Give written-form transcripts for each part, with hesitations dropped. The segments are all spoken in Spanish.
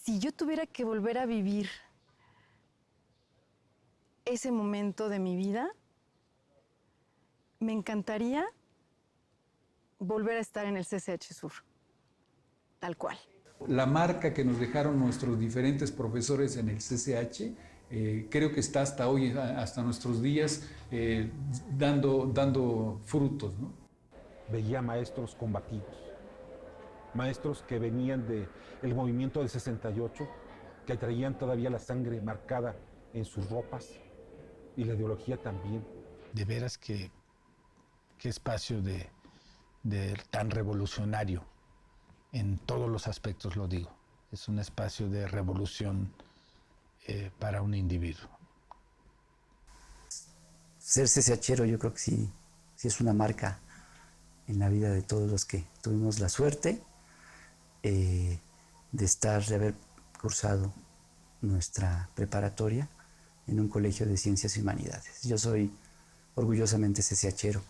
Si yo tuviera que volver a vivir ese momento de mi vida, me encantaría volver a estar en el CCH Sur, tal cual. La marca que nos dejaron nuestros diferentes profesores en el CCH, creo que está hasta hoy, hasta nuestros días, dando frutos, ¿no? Veía maestros combativos, maestros que venían del movimiento del 68, que traían todavía la sangre marcada en sus ropas y la ideología también. De veras que espacio de tan revolucionario, en todos los aspectos lo digo. Es un espacio de revolución para un individuo. Ser CCHero yo creo que sí es una marca en la vida de todos los que tuvimos la suerte de haber cursado nuestra preparatoria en un colegio de ciencias y humanidades. Yo soy orgullosamente CCHero.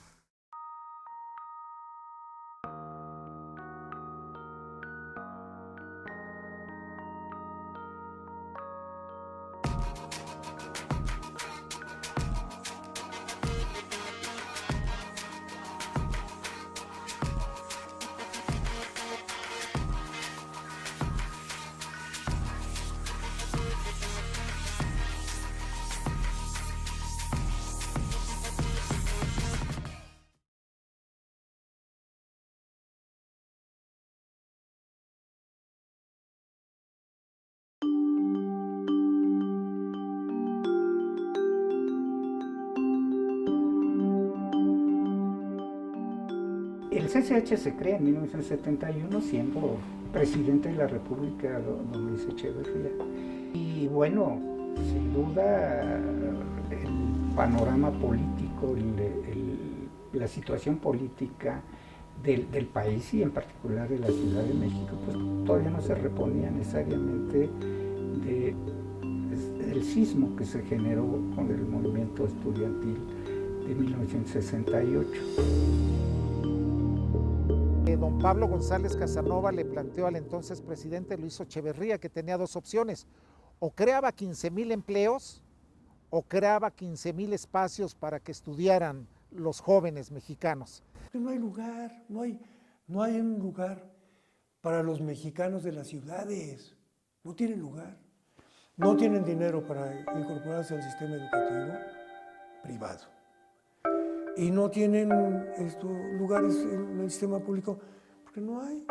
El CCH se crea en 1971 siendo presidente de la República don Luis Echeverría. Y bueno, sin duda el panorama político, la situación política del país y en particular de la Ciudad de México, pues todavía no se reponía necesariamente del sismo que se generó con el movimiento estudiantil de 1968. Don Pablo González Casanova le planteó al entonces presidente Luis Echeverría que tenía dos opciones: o creaba 15,000 empleos o creaba 15,000 espacios para que estudiaran los jóvenes mexicanos. No hay lugar, no hay un lugar para los mexicanos de las ciudades, no tienen lugar, no tienen dinero para incorporarse al sistema educativo privado. Y no tienen lugares en el sistema público porque no hay.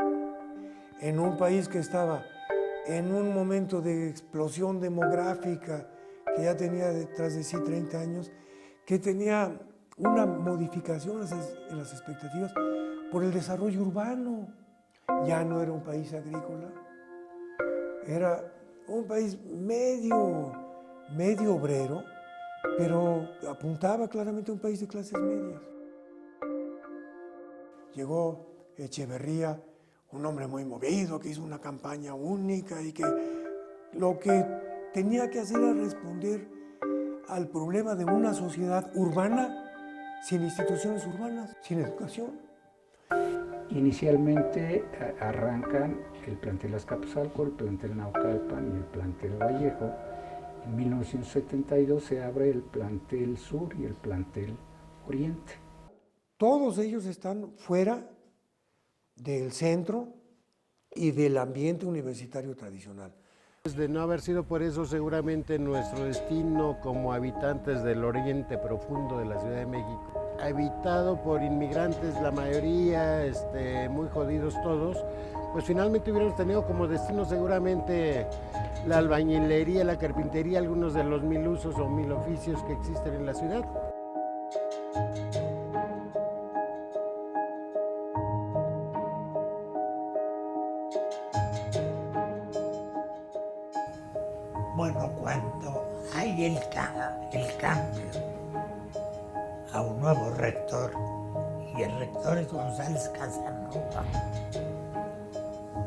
En un país que estaba en un momento de explosión demográfica, que ya tenía detrás de sí 30 años, que tenía una modificación en las expectativas por el desarrollo urbano. Ya no era un país agrícola, era un país medio obrero, pero apuntaba claramente a un país de clases medias. Llegó Echeverría, un hombre muy movido, que hizo una campaña única y que lo que tenía que hacer era responder al problema de una sociedad urbana sin instituciones urbanas, sin educación. Inicialmente arrancan el plantel Azcapotzalco, el plantel Naucalpan y el plantel Vallejo. En 1972 se abre el plantel Sur y el plantel Oriente. Todos ellos están fuera del centro y del ambiente universitario tradicional. De no haber sido por eso, seguramente nuestro destino como habitantes del oriente profundo de la Ciudad de México, habitado por inmigrantes, la mayoría muy jodidos todos, pues finalmente hubiéramos tenido como destino seguramente la albañilería, la carpintería, algunos de los 1000 usos o 1000 oficios que existen en la ciudad. Bueno, cuando hay el cambio a un nuevo rector, y el rector es González Casanova,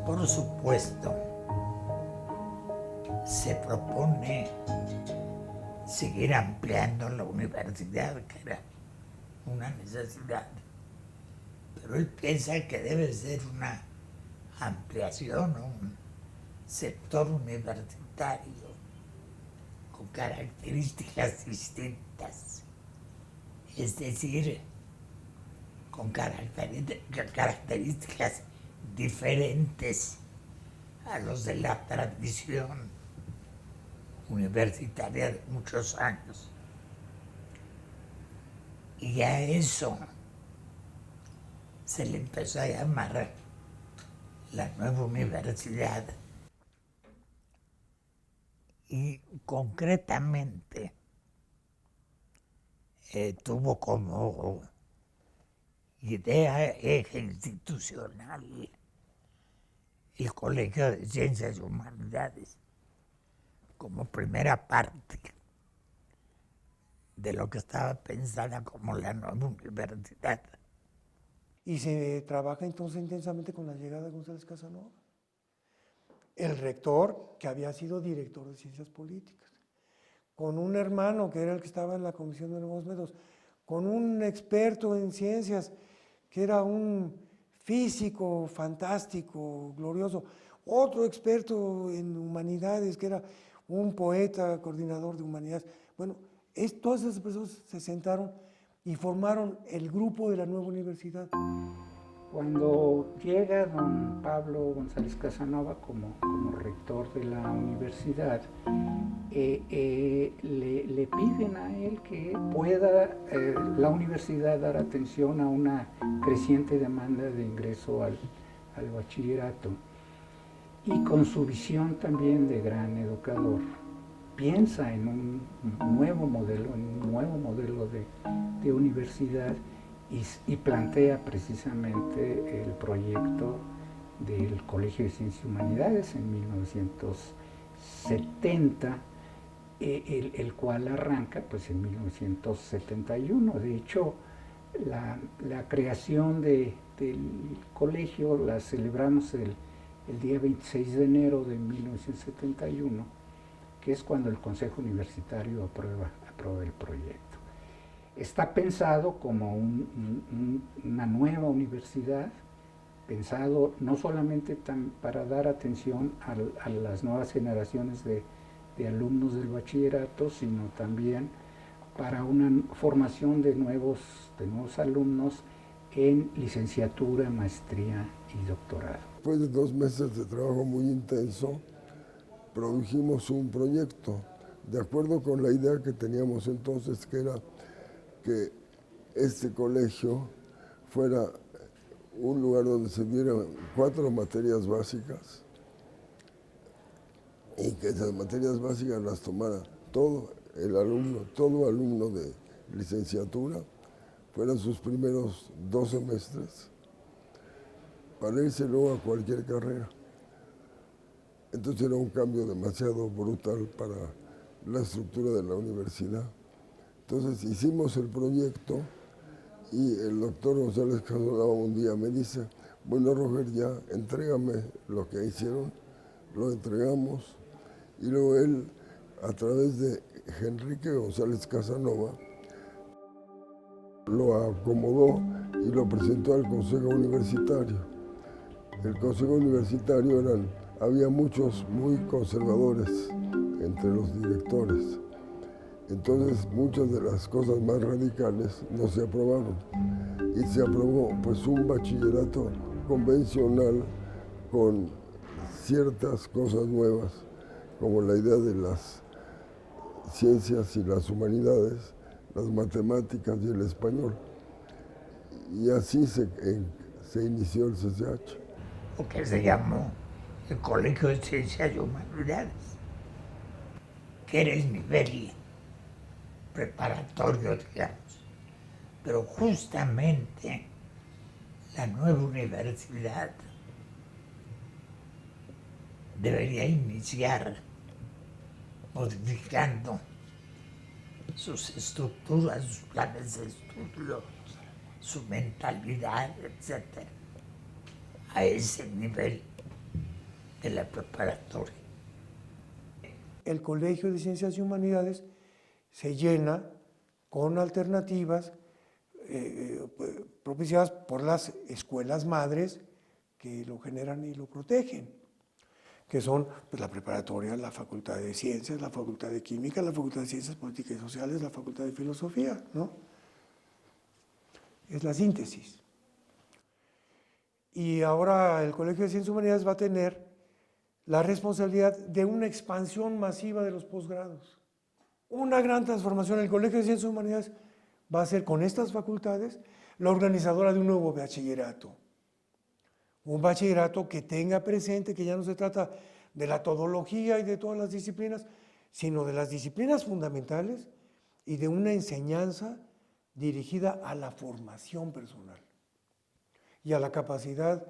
por supuesto, se propone seguir ampliando la universidad, que era una necesidad. Pero él piensa que debe ser una ampliación, un sector universitario con características distintas, es decir, con características diferentes a los de la tradición universitaria de muchos años. Y a eso se le empezó a llamar la nueva universidad. Y concretamente tuvo como idea eje institucional el Colegio de Ciencias y Humanidades como primera parte de lo que estaba pensada como la nueva universidad. Y se trabaja entonces intensamente con la llegada de González Casanova. El rector, que había sido director de Ciencias Políticas, con un hermano que era el que estaba en la Comisión de Nuevos Métodos, con un experto en ciencias que era un físico fantástico, glorioso, otro experto en humanidades que era un poeta, coordinador de humanidades. Bueno, todas esas personas se sentaron y formaron el grupo de la nueva universidad. Cuando llega don Pablo González Casanova como rector de la universidad, le piden a él que pueda la universidad dar atención a una creciente demanda de ingreso al bachillerato. Y con su visión también de gran educador, piensa en un nuevo modelo, de universidad y plantea precisamente el proyecto del Colegio de Ciencias y Humanidades en 1970, el cual arranca pues en 1971. De hecho, la creación del colegio la celebramos el día 26 de enero de 1971, que es cuando el Consejo Universitario aprueba el proyecto. Está pensado como una nueva universidad, pensado no solamente para dar atención a las nuevas generaciones de alumnos del bachillerato, sino también para una formación de nuevos alumnos en licenciatura, maestría y doctorado. Después de 2 meses de trabajo muy intenso, produjimos un proyecto de acuerdo con la idea que teníamos entonces, que era que este colegio fuera un lugar donde se dieran 4 materias básicas y que esas materias básicas las tomara todo alumno de licenciatura, fueran sus primeros 2 semestres, para irse luego a cualquier carrera. Entonces era un cambio demasiado brutal para la estructura de la universidad. Entonces hicimos el proyecto y el doctor González Casanova un día me dice, bueno, Roger, ya entrégame lo que hicieron. Lo entregamos y luego él, a través de Enrique González Casanova, lo acomodó y lo presentó al Consejo Universitario. El Consejo Universitario había muchos muy conservadores entre los directores. Entonces muchas de las cosas más radicales no se aprobaron y se aprobó pues un bachillerato convencional con ciertas cosas nuevas, como la idea de las ciencias y las humanidades, las matemáticas y el español. Y así se inició el CCH. Lo que se llamó el Colegio de Ciencias y Humanidades, que era el nivel preparatorio, digamos. Pero justamente la nueva universidad debería iniciar modificando sus estructuras, sus planes de estudio, su mentalidad, etc., a ese nivel de la preparatoria. El Colegio de Ciencias y Humanidades se llena con alternativas propiciadas por las escuelas madres que lo generan y lo protegen. que son pues, la preparatoria, la Facultad de Ciencias, la Facultad de Química, la Facultad de Ciencias Políticas y Sociales, la Facultad de Filosofía, ¿no? Es la síntesis. Y ahora el Colegio de Ciencias y Humanidades va a tener la responsabilidad de una expansión masiva de los posgrados. Una gran transformación. El Colegio de Ciencias y Humanidades va a ser, con estas facultades, la organizadora de un nuevo bachillerato. Un bachillerato que tenga presente que ya no se trata de la todología y de todas las disciplinas, sino de las disciplinas fundamentales y de una enseñanza dirigida a la formación personal y a la capacidad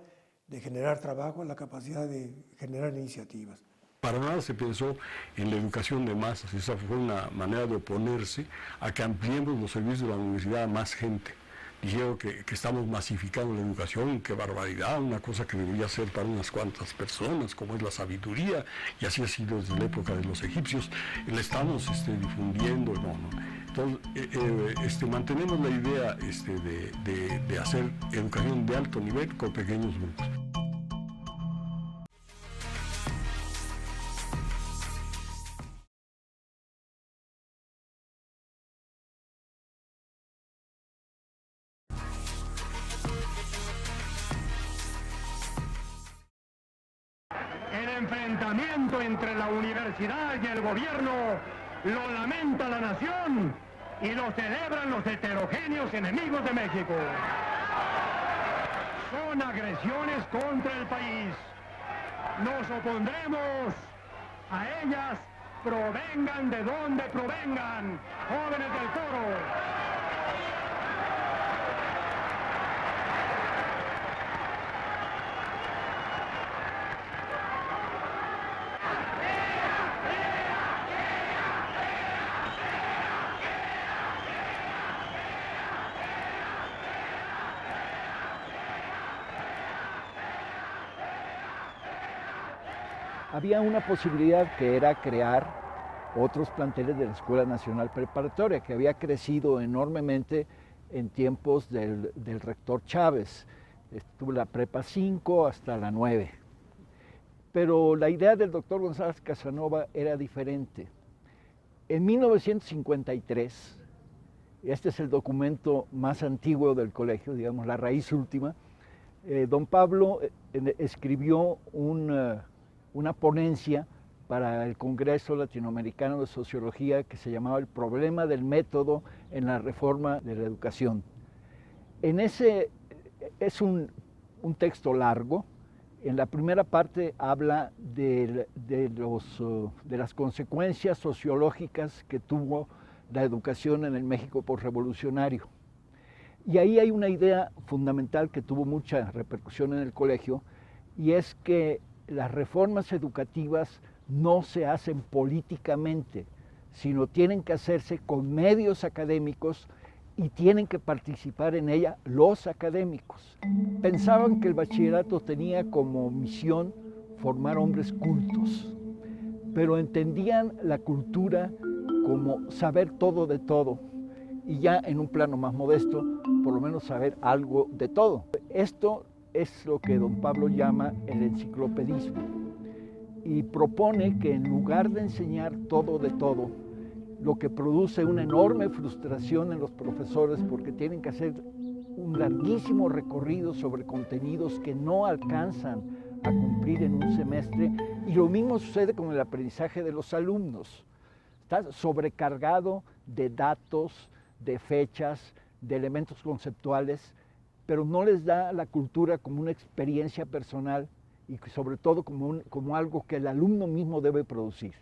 de generar trabajo, a la capacidad de generar iniciativas. Para nada se pensó en la educación de masas, esa fue una manera de oponerse a que ampliemos los servicios de la universidad a más gente. Dijeron que estamos masificando la educación, qué barbaridad, una cosa que debería ser para unas cuantas personas, como es la sabiduría, y así ha sido desde la época de los egipcios, la estamos difundiendo, no. Entonces, mantenemos la idea de hacer educación de alto nivel con pequeños grupos. El enfrentamiento entre la universidad y el gobierno lo lamenta la nación y lo celebran los heterogéneos enemigos de México. Son agresiones contra el país. Nos opondremos a ellas, provengan de donde provengan, jóvenes del foro. Había una posibilidad que era crear otros planteles de la Escuela Nacional Preparatoria, que había crecido enormemente en tiempos del rector Chávez. Estuvo la Prepa 5 hasta la 9. Pero la idea del doctor González Casanova era diferente. En 1953, este es el documento más antiguo del colegio, digamos, la raíz última, don Pablo escribió una ponencia para el Congreso Latinoamericano de Sociología que se llamaba El problema del método en la reforma de la educación. En ese es un texto largo. En la primera parte habla de las consecuencias sociológicas que tuvo la educación en el México posrevolucionario. Y ahí hay una idea fundamental que tuvo mucha repercusión en el colegio, y es que las reformas educativas no se hacen políticamente, sino tienen que hacerse con medios académicos y tienen que participar en ella los académicos. Pensaban que el bachillerato tenía como misión formar hombres cultos, pero entendían la cultura como saber todo de todo, y ya en un plano más modesto, por lo menos saber algo de todo. Esto es lo que don Pablo llama el enciclopedismo, y propone que en lugar de enseñar todo de todo, lo que produce una enorme frustración en los profesores porque tienen que hacer un larguísimo recorrido sobre contenidos que no alcanzan a cumplir en un semestre, y lo mismo sucede con el aprendizaje de los alumnos. Está sobrecargado de datos, de fechas, de elementos conceptuales, pero no les da la cultura como una experiencia personal y sobre todo como algo que el alumno mismo debe producir.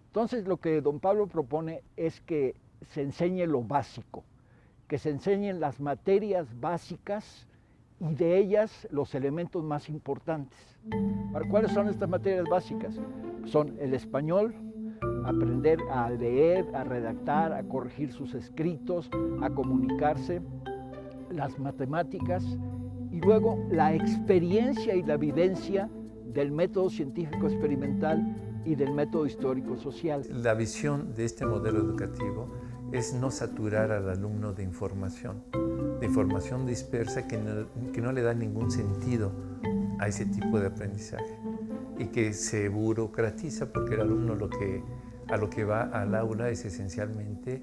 Entonces lo que don Pablo propone es que se enseñe lo básico, que se enseñen las materias básicas y de ellas los elementos más importantes. ¿Cuáles son estas materias básicas? Son el español, aprender a leer, a redactar, a corregir sus escritos, a comunicarse, las matemáticas, y luego la experiencia y la vivencia del método científico experimental y del método histórico social. La visión de este modelo educativo es no saturar al alumno de información dispersa que no le da ningún sentido a ese tipo de aprendizaje. y que se burocratiza porque el alumno a lo que va al aula es esencialmente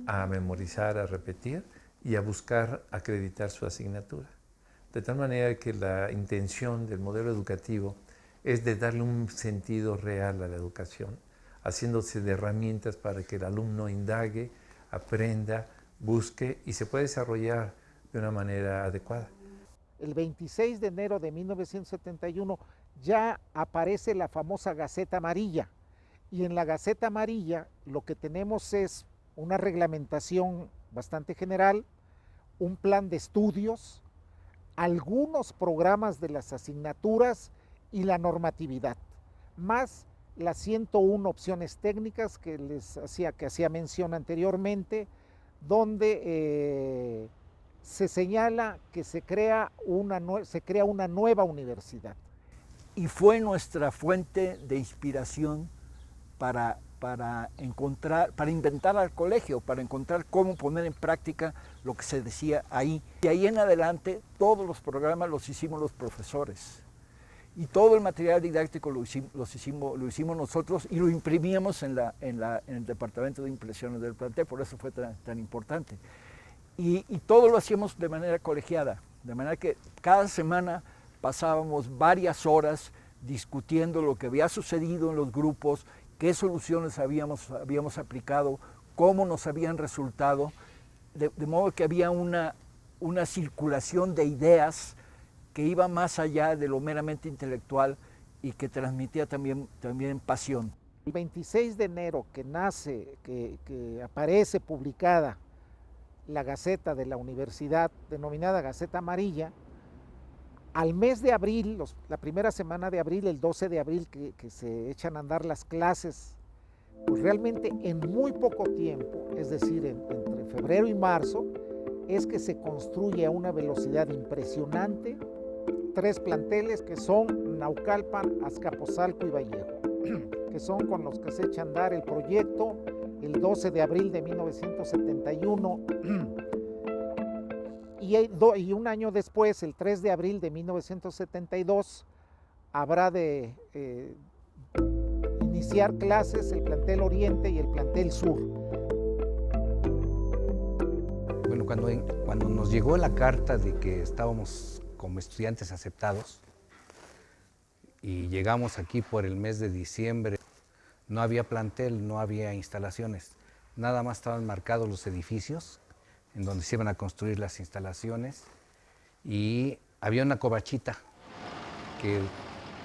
a memorizar, a repetir y a buscar acreditar su asignatura. De tal manera que la intención del modelo educativo es de darle un sentido real a la educación, haciéndose de herramientas para que el alumno indague, aprenda, busque y se pueda desarrollar de una manera adecuada. El 26 de enero de 1971 ya aparece la famosa Gaceta Amarilla, y en la Gaceta Amarilla lo que tenemos es una reglamentación bastante general, un plan de estudios, algunos programas de las asignaturas y la normatividad, más las 101 opciones técnicas que hacía mención anteriormente, donde se señala que se crea una nueva universidad. Y fue nuestra fuente de inspiración para inventar al colegio, para encontrar cómo poner en práctica lo que se decía ahí. Y ahí en adelante todos los programas los hicimos los profesores. Y todo el material didáctico lo hicimos nosotros y lo imprimíamos en el departamento de impresiones del plantel, por eso fue tan importante. Y todo lo hacíamos de manera colegiada, de manera que cada semana pasábamos varias horas discutiendo lo que había sucedido en los grupos, qué soluciones habíamos aplicado, cómo nos habían resultado, de modo que había una circulación de ideas que iba más allá de lo meramente intelectual y que transmitía también pasión. El 26 de enero que aparece publicada la Gaceta de la Universidad, denominada Gaceta Amarilla, al mes de abril, la primera semana de abril, el 12 de abril que se echan a andar las clases, pues realmente en muy poco tiempo, es decir, entre febrero y marzo, es que se construye a una velocidad impresionante 3 planteles que son Naucalpan, Azcapotzalco y Vallejo, que son con los que se echa a andar el proyecto el 12 de abril de 1971 y un año después, el 3 de abril de 1972, habrá de iniciar clases el plantel Oriente y el plantel Sur. Bueno, cuando nos llegó la carta de que estábamos como estudiantes aceptados y llegamos aquí por el mes de diciembre, no había plantel, no había instalaciones, nada más estaban marcados los edificios en donde se iban a construir las instalaciones y había una covachita que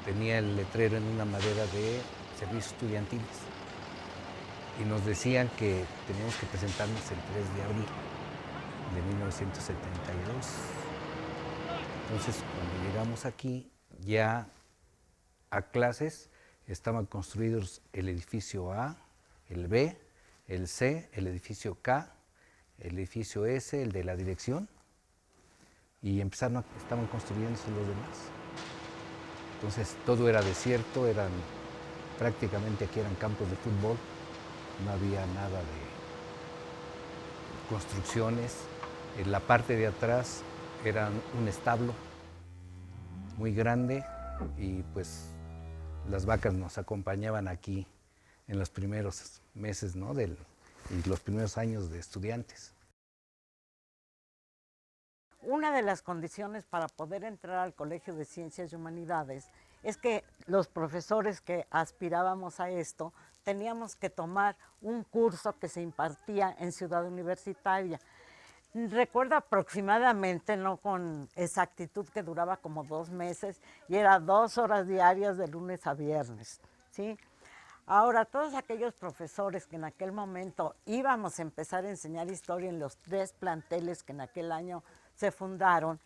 tenía el letrero en una madera de servicios estudiantiles y nos decían que teníamos que presentarnos el 3 de abril de 1972. Entonces, cuando llegamos aquí, ya a clases, estaban construidos el edificio A, el B, el C, el edificio K, el edificio S, el de la dirección, y estaban construyéndose los demás. Entonces, todo era desierto, prácticamente aquí eran campos de fútbol, no había nada de construcciones. En la parte de atrás era un establo muy grande y pues las vacas nos acompañaban aquí en los primeros meses, ¿no? Y los primeros años de estudiantes. Una de las condiciones para poder entrar al Colegio de Ciencias y Humanidades es que los profesores que aspirábamos a esto teníamos que tomar un curso que se impartía en Ciudad Universitaria. Recuerdo aproximadamente, no con exactitud, que duraba como 2 meses y era 2 horas diarias de lunes a viernes, ¿sí? Ahora, todos aquellos profesores que en aquel momento íbamos a empezar a enseñar historia en los 3 planteles que en aquel año se fundaron,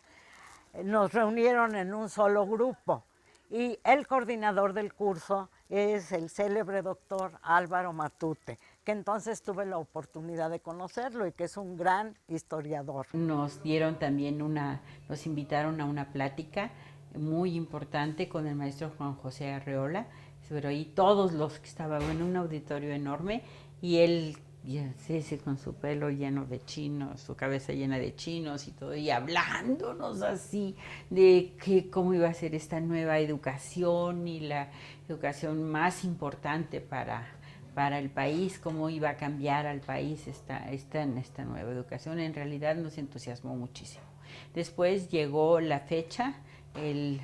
nos reunieron en un solo grupo y el coordinador del curso es el célebre doctor Álvaro Matute, que entonces tuve la oportunidad de conocerlo y que es un gran historiador. Nos dieron también nos invitaron a una plática muy importante con el maestro Juan José Arreola, pero ahí todos los que estaban en un auditorio enorme y él Y así con su pelo lleno de chinos, su cabeza llena de chinos y todo, y hablándonos así de cómo iba a ser esta nueva educación y la educación más importante para el país, cómo iba a cambiar al país esta nueva educación. En realidad nos entusiasmó muchísimo. Después llegó la fecha, el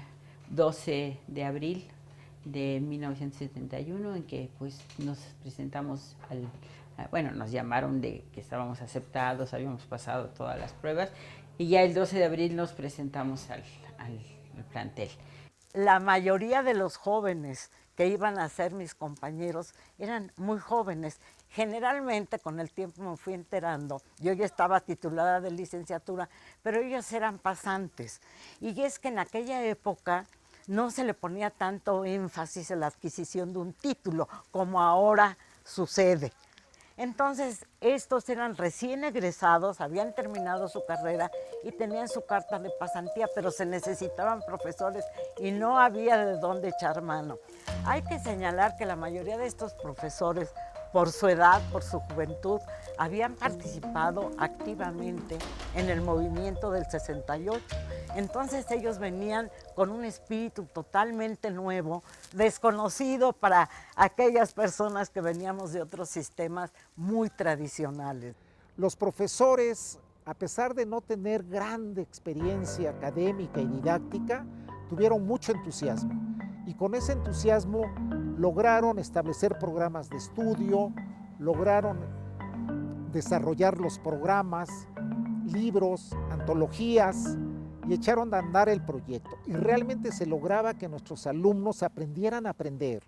12 de abril de 1971, en que pues nos presentamos nos llamaron de que estábamos aceptados, habíamos pasado todas las pruebas, y ya el 12 de abril nos presentamos al plantel. La mayoría de los jóvenes que iban a ser mis compañeros eran muy jóvenes. Generalmente, con el tiempo me fui enterando, yo ya estaba titulada de licenciatura, pero ellos eran pasantes. Y es que en aquella época no se le ponía tanto énfasis en la adquisición de un título como ahora sucede. Entonces, estos eran recién egresados, habían terminado su carrera y tenían su carta de pasantía, pero se necesitaban profesores y no había de dónde echar mano. Hay que señalar que la mayoría de estos profesores, por su edad, por su juventud, habían participado activamente en el movimiento del 68. Entonces ellos venían con un espíritu totalmente nuevo, desconocido para aquellas personas que veníamos de otros sistemas muy tradicionales. Los profesores, a pesar de no tener grande experiencia académica y didáctica, tuvieron mucho entusiasmo. Y con ese entusiasmo lograron establecer programas de estudio, lograron desarrollar los programas, libros, antologías, y echaron a andar el proyecto. Y realmente se lograba que nuestros alumnos aprendieran a aprender.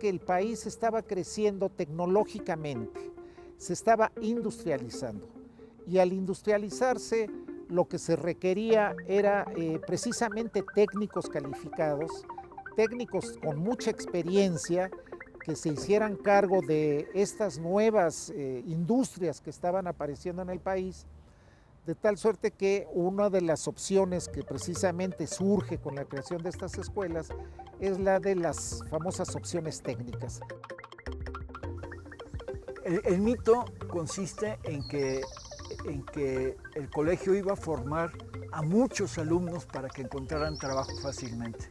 Que el país estaba creciendo tecnológicamente, se estaba industrializando. Y al industrializarse, lo que se requería era precisamente técnicos calificados, técnicos con mucha experiencia, que se hicieran cargo de estas nuevas industrias que estaban apareciendo en el país, de tal suerte que una de las opciones que precisamente surge con la creación de estas escuelas es la de las famosas opciones técnicas. El mito consiste en que el colegio iba a formar a muchos alumnos para que encontraran trabajo fácilmente.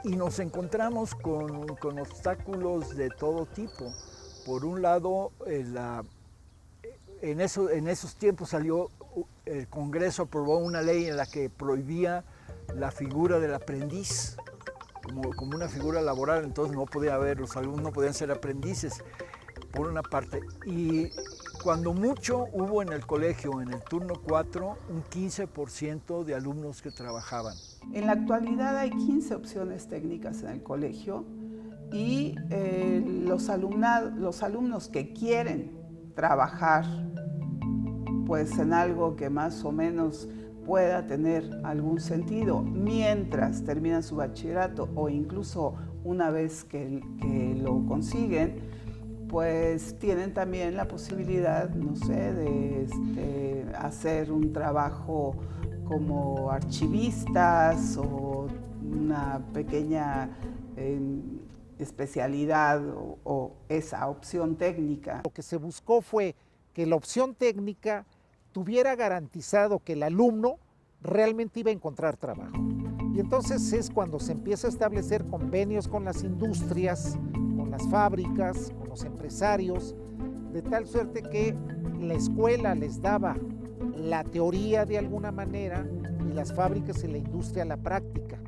Y nos encontramos con obstáculos de todo tipo. Por un lado, en esos tiempos salió, el Congreso aprobó una ley en la que prohibía la figura del aprendiz como una figura laboral, entonces no podía haber, los alumnos no podían ser aprendices, por una parte. Y cuando mucho hubo en el colegio, en el turno 4, un 15% de alumnos que trabajaban. En la actualidad hay 15 opciones técnicas en el colegio y los alumnos que quieren trabajar pues en algo que más o menos pueda tener algún sentido mientras terminan su bachillerato o incluso una vez que lo consiguen, pues tienen también la posibilidad, no sé, de hacer un trabajo como archivistas o una pequeña especialidad o esa opción técnica. Lo que se buscó fue que la opción técnica tuviera garantizado que el alumno realmente iba a encontrar trabajo. Y entonces es cuando se empieza a establecer convenios con las industrias, con las fábricas, con los empresarios, de tal suerte que la escuela les daba la teoría de alguna manera y las fábricas y la industria la práctica.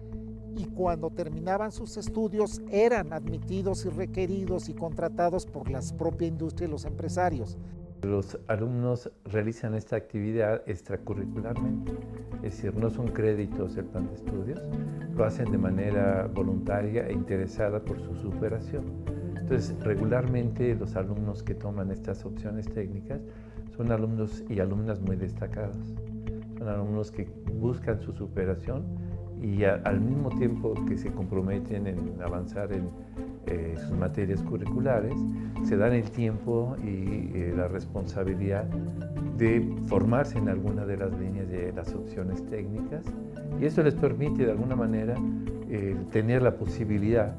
Y cuando terminaban sus estudios eran admitidos y requeridos y contratados por la propia industria y los empresarios. Los alumnos realizan esta actividad extracurricularmente, es decir, no son créditos del plan de estudios, lo hacen de manera voluntaria e interesada por su superación. Entonces, regularmente los alumnos que toman estas opciones técnicas son alumnos y alumnas muy destacados, son alumnos que buscan su superación y al mismo tiempo que se comprometen en avanzar en sus materias curriculares, se dan el tiempo y la responsabilidad de formarse en alguna de las líneas de las opciones técnicas, y eso les permite de alguna manera tener la posibilidad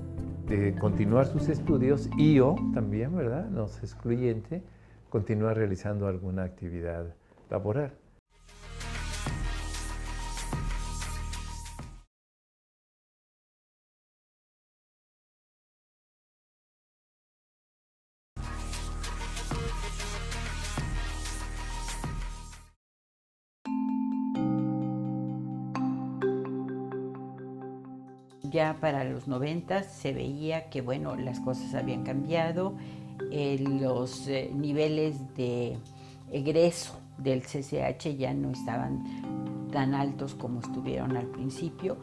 de continuar sus estudios y o también, ¿verdad?, no es excluyente, continuar realizando alguna actividad laboral. Ya para los 90 se veía que, bueno, las cosas habían cambiado, los niveles de egreso del CCH ya no estaban tan altos como estuvieron al principio,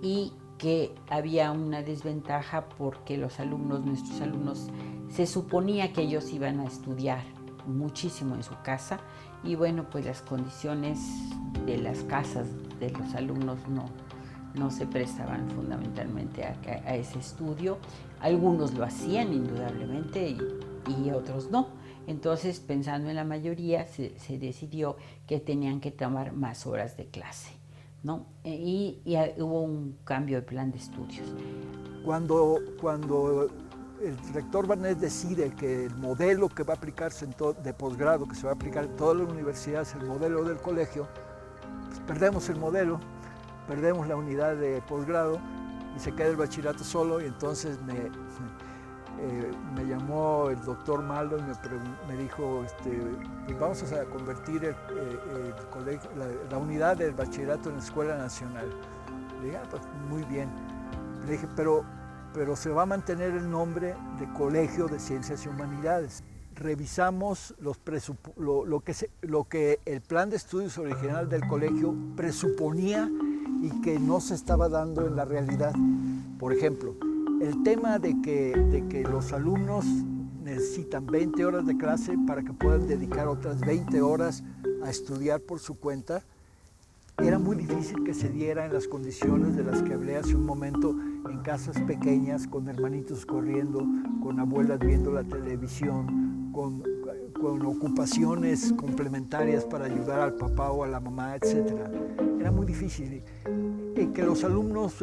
y que había una desventaja porque los alumnos, nuestros alumnos, se suponía que ellos iban a estudiar muchísimo en su casa, y bueno, pues las condiciones de las casas de los alumnos no se prestaban fundamentalmente a ese estudio. Algunos lo hacían indudablemente y otros no. Entonces, pensando en la mayoría, se decidió que tenían que tomar más horas de clase, ¿no? Y hubo un cambio de plan de estudios. Cuando el rector Barnett decide que el modelo que va a aplicarse de posgrado, que se va a aplicar en todas las universidades, el modelo del colegio, pues perdemos el modelo, perdemos la unidad de posgrado y se queda el bachillerato solo, y entonces me llamó el doctor Malo y me dijo, pues vamos a convertir el colegio, la unidad del bachillerato en Escuela Nacional. Le dije, pues muy bien. Le dije, pero se va a mantener el nombre de Colegio de Ciencias y Humanidades. Revisamos lo que el plan de estudios original del colegio presuponía y que no se estaba dando en la realidad. Por ejemplo, el tema de que los alumnos necesitan 20 horas de clase para que puedan dedicar otras 20 horas a estudiar por su cuenta, era muy difícil que se diera en las condiciones de las que hablé hace un momento, en casas pequeñas, con hermanitos corriendo, con abuelas viendo la televisión, con ocupaciones complementarias para ayudar al papá o a la mamá, etc. Era muy difícil. Que los alumnos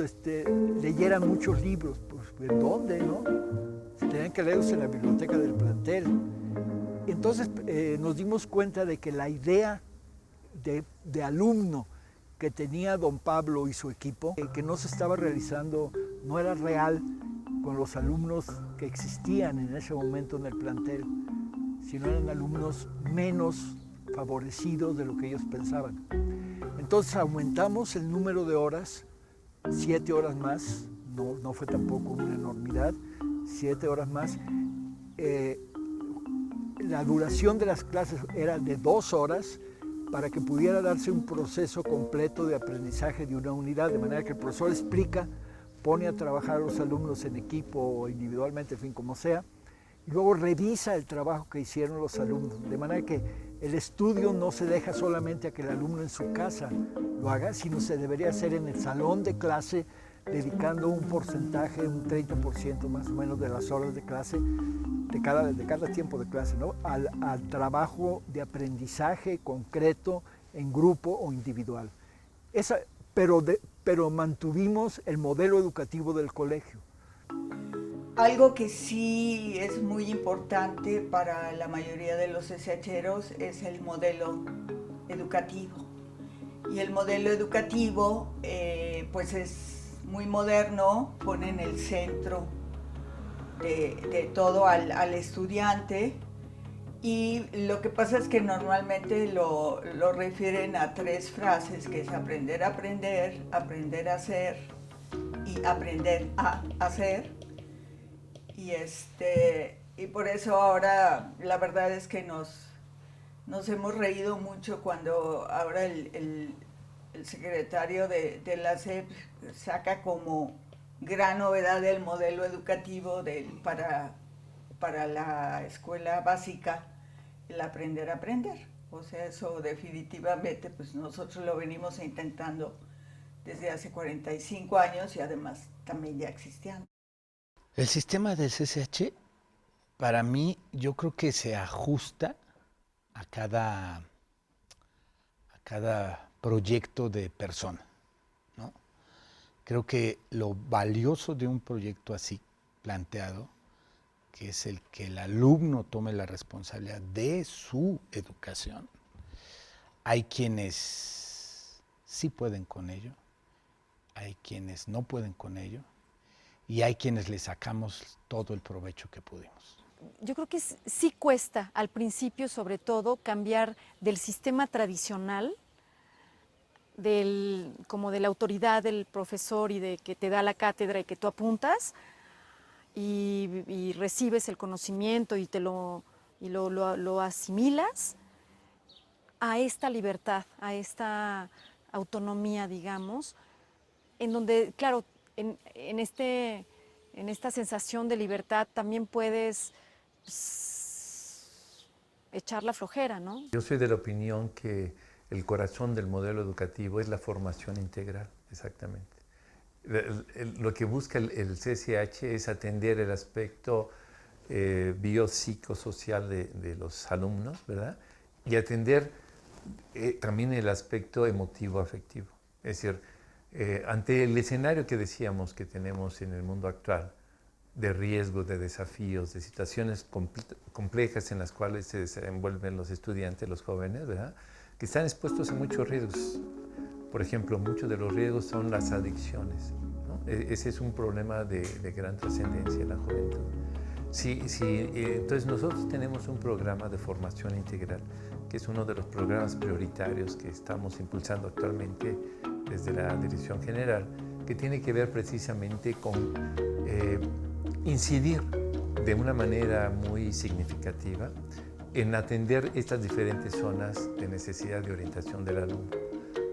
leyeran muchos libros, pues ¿en dónde, no? Tenían que leerlos en la biblioteca del plantel. Entonces nos dimos cuenta de que la idea de alumno que tenía don Pablo y su equipo, que no se estaba realizando, no era real con los alumnos que existían en ese momento en el plantel, sino eran alumnos menos favorecidos de lo que ellos pensaban. Entonces aumentamos el número de horas, 7 horas más, no fue tampoco una enormidad, 7 horas más. La duración de las clases era de 2 horas para que pudiera darse un proceso completo de aprendizaje de una unidad, de manera que el profesor explica, pone a trabajar a los alumnos en equipo o individualmente, en fin, como sea, y luego revisa el trabajo que hicieron los alumnos, de manera que el estudio no se deja solamente a que el alumno en su casa lo haga, sino se debería hacer en el salón de clase, dedicando un porcentaje, un 30% más o menos de las horas de clase, de cada tiempo de clase, ¿no? al trabajo de aprendizaje concreto en grupo o individual. Pero mantuvimos el modelo educativo del colegio. Algo que sí es muy importante para la mayoría de los SHeros es el modelo educativo. Y el modelo educativo pues es muy moderno, pone en el centro de todo al estudiante, y lo que pasa es que normalmente lo refieren a 3 frases, que es aprender a aprender, aprender a hacer y aprender a hacer. Y por eso ahora la verdad es que nos hemos reído mucho cuando ahora el secretario de la SEP saca como gran novedad el modelo educativo para la escuela básica, el aprender a aprender. O sea, eso definitivamente pues nosotros lo venimos intentando desde hace 45 años y además también ya existían. El sistema del CCH, para mí, yo creo que se ajusta a cada proyecto de persona, ¿no? Creo que lo valioso de un proyecto así planteado, que es el que el alumno tome la responsabilidad de su educación. Hay quienes sí pueden con ello, hay quienes no pueden con ello, y hay quienes le sacamos todo el provecho que pudimos. Yo creo que sí cuesta al principio, sobre todo, cambiar del sistema tradicional, como de la autoridad del profesor y de que te da la cátedra y que tú apuntas y recibes el conocimiento y lo asimilas, a esta libertad, a esta autonomía, digamos, en donde, claro, en esta sensación de libertad también puedes echar la flojera, ¿no? Yo soy de la opinión que el corazón del modelo educativo es la formación integral, exactamente. Lo que busca el CCH es atender el aspecto biopsicosocial de los alumnos, ¿verdad? Y atender también el aspecto emotivo-afectivo. Es decir, ante el escenario que decíamos que tenemos en el mundo actual, de riesgos, de desafíos, de situaciones complejas en las cuales se desenvuelven los estudiantes, los jóvenes, ¿verdad?, que están expuestos a muchos riesgos. Por ejemplo, muchos de los riesgos son las adicciones, ¿no? Ese es un problema de gran trascendencia en la juventud. Entonces nosotros tenemos un programa de formación integral, que es uno de los programas prioritarios que estamos impulsando actualmente desde la Dirección General, que tiene que ver precisamente con incidir de una manera muy significativa en atender estas diferentes zonas de necesidad de orientación del alumno.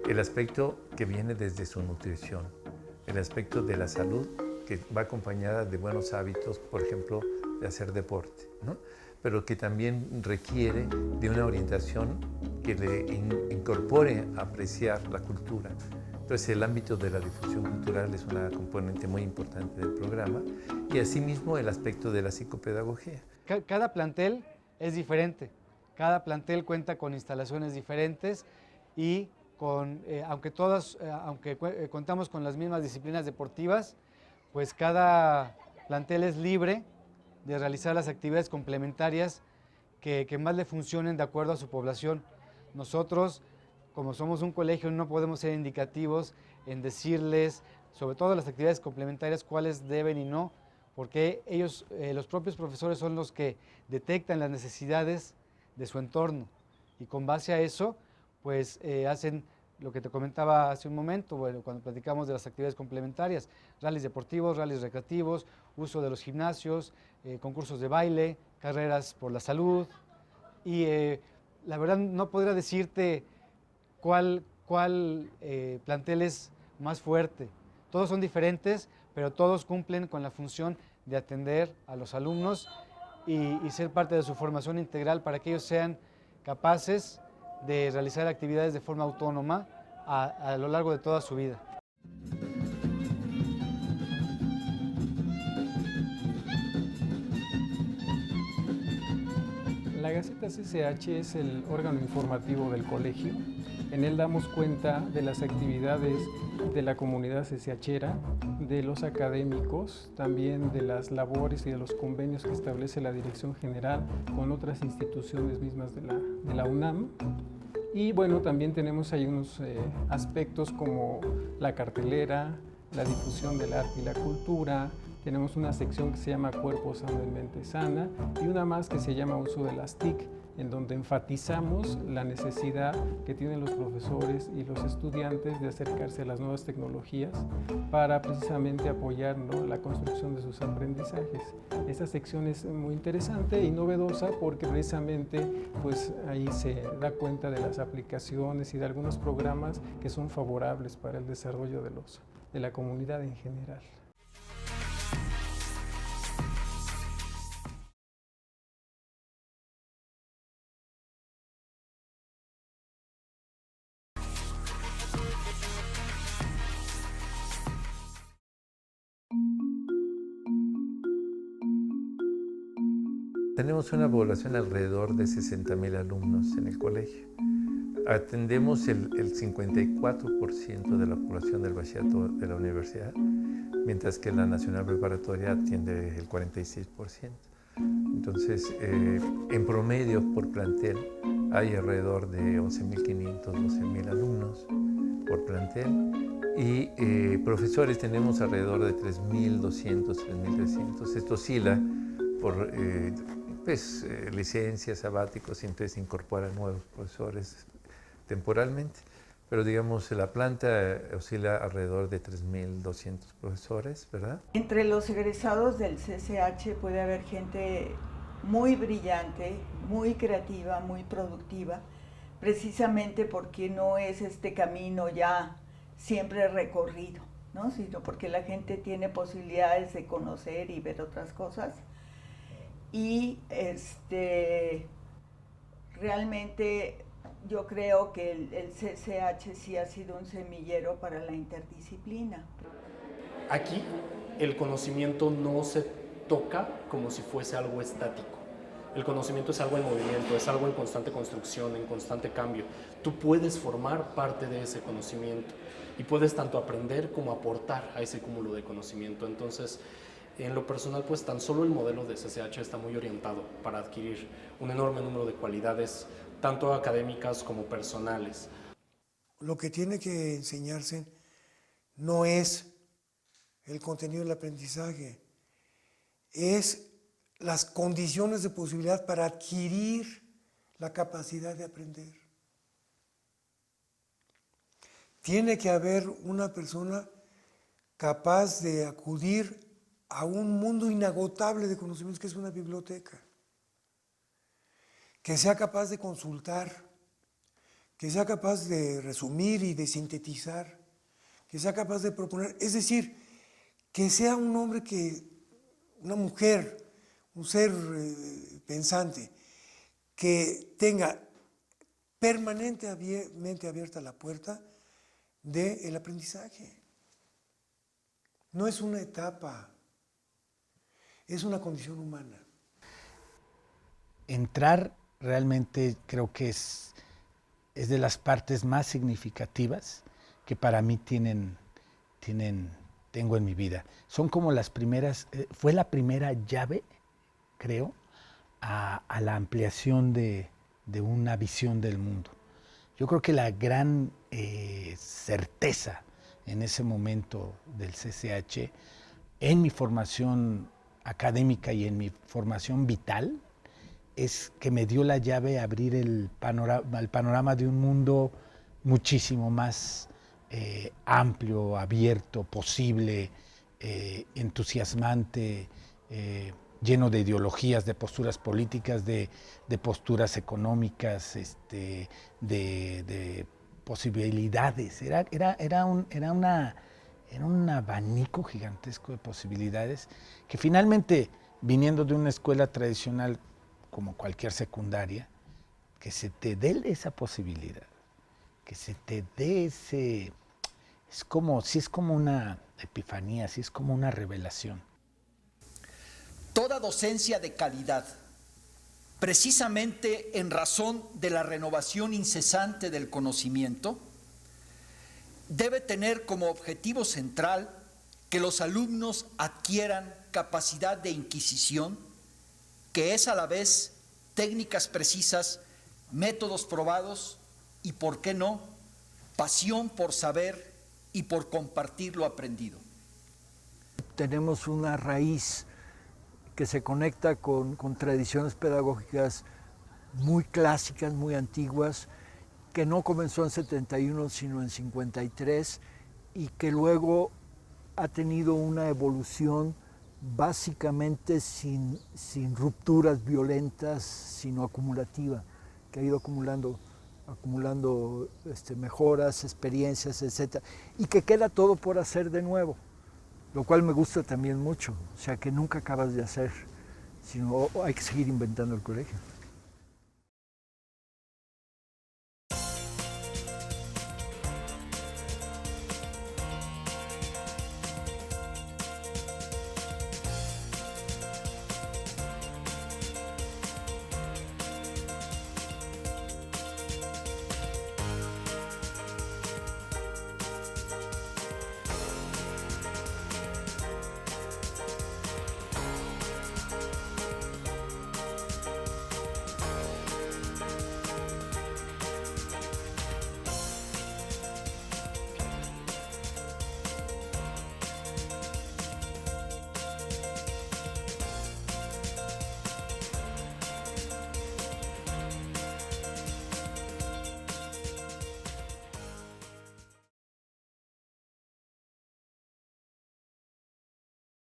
El aspecto que viene desde su nutrición, el aspecto de la salud, que va acompañada de buenos hábitos, por ejemplo, de hacer deporte, ¿no?, pero que también requiere de una orientación que le incorpore a apreciar la cultura. Entonces, el ámbito de la difusión cultural es una componente muy importante del programa, y asimismo el aspecto de la psicopedagogía. Cada plantel es diferente, cada plantel cuenta con instalaciones diferentes y aunque contamos con las mismas disciplinas deportivas, pues cada plantel es libre de realizar las actividades complementarias que más le funcionen de acuerdo a su población. Nosotros, como somos un colegio, no podemos ser indicativos en decirles, sobre todo las actividades complementarias, cuáles deben y no, porque ellos, los propios profesores, son los que detectan las necesidades de su entorno, y con base a eso, pues hacen lo que te comentaba hace un momento, bueno, cuando platicamos de las actividades complementarias: rallies deportivos, rallies recreativos, uso de los gimnasios, concursos de baile, carreras por la salud. Y la verdad no podría decirte cuál plantel es más fuerte. Todos son diferentes, pero todos cumplen con la función de atender a los alumnos y ser parte de su formación integral para que ellos sean capaces de realizar actividades de forma autónoma a lo largo de toda su vida. La Gaceta CCH es el órgano informativo del colegio. En él damos cuenta de las actividades de la comunidad CCHera, de los académicos, también de las labores y de los convenios que establece la Dirección General con otras instituciones mismas de la UNAM. Y bueno, también tenemos ahí unos aspectos como la cartelera, la difusión del arte y la cultura. Tenemos una sección que se llama Cuerpo Sano en Mente Sana y una más que se llama Uso de las TIC, en donde enfatizamos la necesidad que tienen los profesores y los estudiantes de acercarse a las nuevas tecnologías para precisamente apoyar, ¿no?, la construcción de sus aprendizajes. Esta sección es muy interesante y novedosa porque precisamente pues, ahí se da cuenta de las aplicaciones y de algunos programas que son favorables para el desarrollo de la comunidad en general. Tenemos una población alrededor de 60,000 alumnos en el colegio. Atendemos el 54% de la población del bachillerato de la universidad, mientras que la Nacional Preparatoria atiende el 46%. Entonces, en promedio por plantel hay alrededor de 11.500, 12.000 alumnos por plantel y profesores tenemos alrededor de 3.200, 3.300. Esto oscila por licencias, sabáticos, siempre se incorporan nuevos profesores temporalmente, pero digamos la planta oscila alrededor de 3.200 profesores, ¿verdad? Entre los egresados del CCH puede haber gente muy brillante, muy creativa, muy productiva, precisamente porque no es este camino ya siempre recorrido, ¿no? Sino porque la gente tiene posibilidades de conocer y ver otras cosas. Y realmente yo creo que el CCH sí ha sido un semillero para la interdisciplina. Aquí el conocimiento no se toca como si fuese algo estático. El conocimiento es algo en movimiento, es algo en constante construcción, en constante cambio. Tú puedes formar parte de ese conocimiento y puedes tanto aprender como aportar a ese cúmulo de conocimiento. Entonces, en lo personal, pues tan solo el modelo de CCH está muy orientado para adquirir un enorme número de cualidades, tanto académicas como personales. Lo que tiene que enseñarse no es el contenido del aprendizaje, es las condiciones de posibilidad para adquirir la capacidad de aprender. Tiene que haber una persona capaz de acudir a un mundo inagotable de conocimientos que es una biblioteca, que sea capaz de consultar, que sea capaz de resumir y de sintetizar, que sea capaz de proponer, es decir, que sea un hombre una mujer, un ser pensante, que tenga permanentemente abierta la puerta del aprendizaje. No es una etapa, es una condición humana. Entrar realmente creo que es de las partes más significativas que para mí tengo en mi vida. Son como las primeras, fue la primera llave, creo, a la ampliación de una visión del mundo. Yo creo que la gran certeza en ese momento del CCH, en mi formación académica y en mi formación vital, es que me dio la llave a abrir el panorama de un mundo muchísimo más amplio, abierto, posible, entusiasmante, lleno de ideologías, de posturas políticas, de posturas económicas, de posibilidades. Era un abanico gigantesco de posibilidades que finalmente, viniendo de una escuela tradicional como cualquier secundaria, que se te dé esa posibilidad, que se te dé ese... sí es como una epifanía, sí es como una revelación. Toda docencia de calidad, precisamente en razón de la renovación incesante del conocimiento, debe tener como objetivo central que los alumnos adquieran capacidad de inquisición, que es a la vez técnicas precisas, métodos probados y, por qué no, pasión por saber y por compartir lo aprendido. Tenemos una raíz que se conecta con tradiciones pedagógicas muy clásicas, muy antiguas, que no comenzó en 71, sino en 53, y que luego ha tenido una evolución básicamente sin rupturas violentas, sino acumulativa, que ha ido acumulando mejoras, experiencias, etc. Y que queda todo por hacer de nuevo, lo cual me gusta también mucho, o sea que nunca acabas de hacer, sino hay que seguir inventando el colegio.